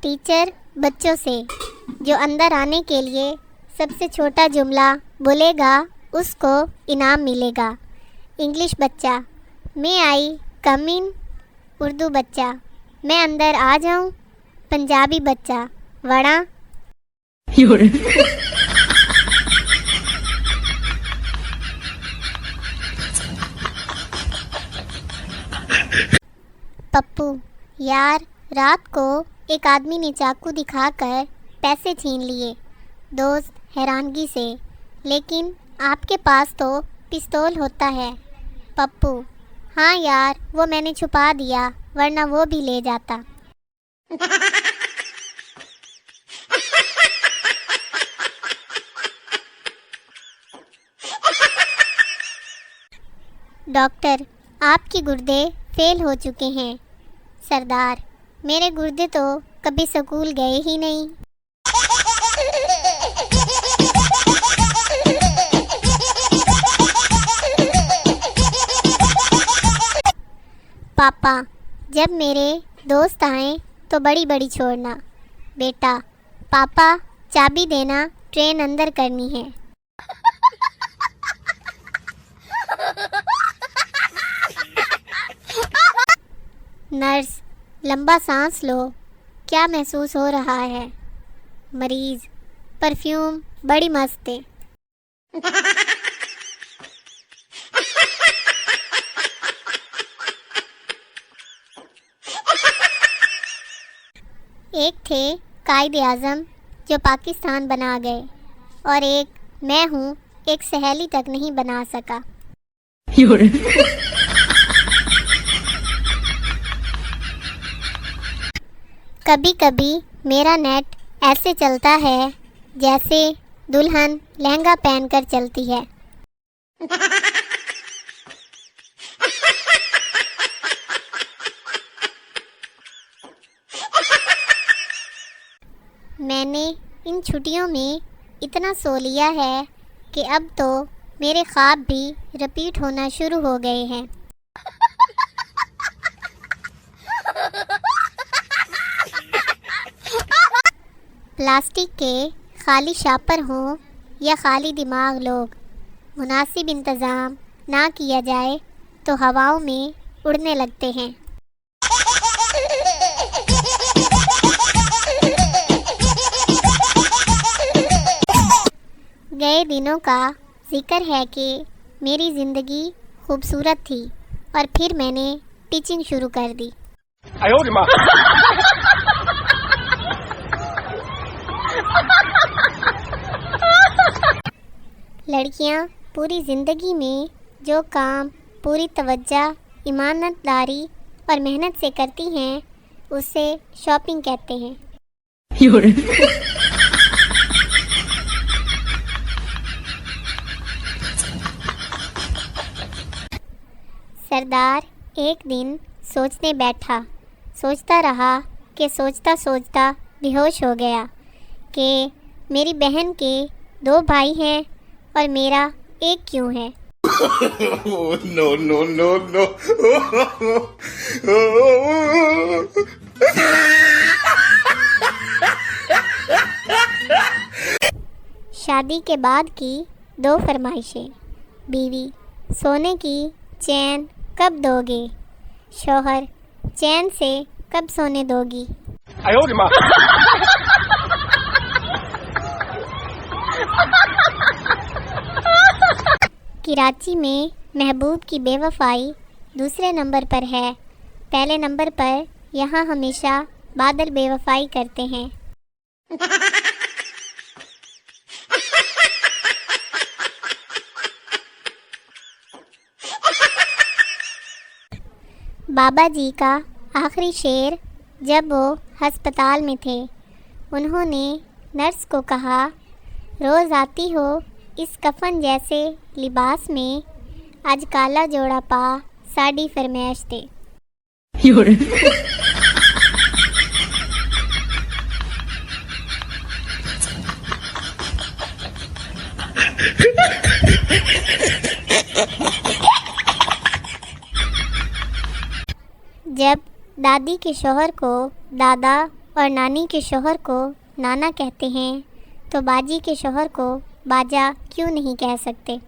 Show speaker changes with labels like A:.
A: Teacher बच्चों से जो अंदर आने के लिए सबसे छोटा जुमला बोलेगा उसको इनाम मिलेगा। इंग्लिश बच्चा, मैं आई कम इन। उर्दू बच्चा, मैं अंदर आ जाऊं। पंजाबी बच्चा, वड़ा। पप्पू, यार रात को एक आदमी ने चाकू दिखाकर पैसे छीन लिए। दोस्त हैरानगी से, लेकिन आपके पास तो पिस्तौल होता है। पप्पू, हाँ यार वो मैंने छुपा दिया वरना वो भी ले जाता। डॉक्टर, आपके गुर्दे फेल हो चुके हैं। सरदार, मेरे गुर्दे तो कभी स्कूल गए ही नहीं। पापा, जब मेरे दोस्त आए तो बड़ी बड़ी छोड़ना। बेटा, पापा चाबी देना, ट्रेन अंदर करनी है। नर्स, लंबा सांस लो, क्या महसूस हो रहा है? मरीज, परफ्यूम बड़ी मस्त है। एक थे कायदे आज़म जो पाकिस्तान बना गए, और एक मैं हूँ, एक सहेली तक नहीं बना सका। कभी कभी मेरा नेट ऐसे चलता है जैसे दुल्हन लहंगा पहनकर चलती है। मैंने इन छुट्टियों में इतना सो लिया है कि अब तो मेरे ख्वाब भी रिपीट होना शुरू हो गए हैं। प्लास्टिक के खाली शापर हों या खाली दिमाग लोग, मुनासिब इंतज़ाम ना किया जाए तो हवाओं में उड़ने लगते हैं। गए दिनों का जिक्र है कि मेरी ज़िंदगी खूबसूरत थी और फिर मैंने टीचिंग शुरू कर दी। लड़कियां पूरी ज़िंदगी में जो काम पूरी तवज्जो, ईमानदारी और मेहनत से करती हैं उसे शॉपिंग कहते हैं। सरदार एक दिन सोचने बैठा, सोचता रहा कि सोचता सोचता बेहोश हो गया कि मेरी बहन के 2 भाई हैं और मेरा एक क्यों है।
B: No, no, no, no.
A: शादी के बाद की 2 फरमाइशें। बीवी, सोने की चैन कब दोगे? शौहर, चैन से कब सोने दोगी? कराची में महबूब की बेवफाई दूसरे नंबर पर है। पहले नंबर पर यहाँ हमेशा बादल बेवफाई करते हैं। बाबा जी का आखिरी शेर जब वो अस्पताल में थे, उन्होंने नर्स को कहा, रोज़ आती हो इस कफन जैसे लिबास में, आज काला जोड़ा पा साड़ी फरमाइश दे। जब दादी के शौहर को दादा और नानी के शौहर को नाना कहते हैं, तो बाजी के शौहर को बाजा क्यों नहीं कह सकते।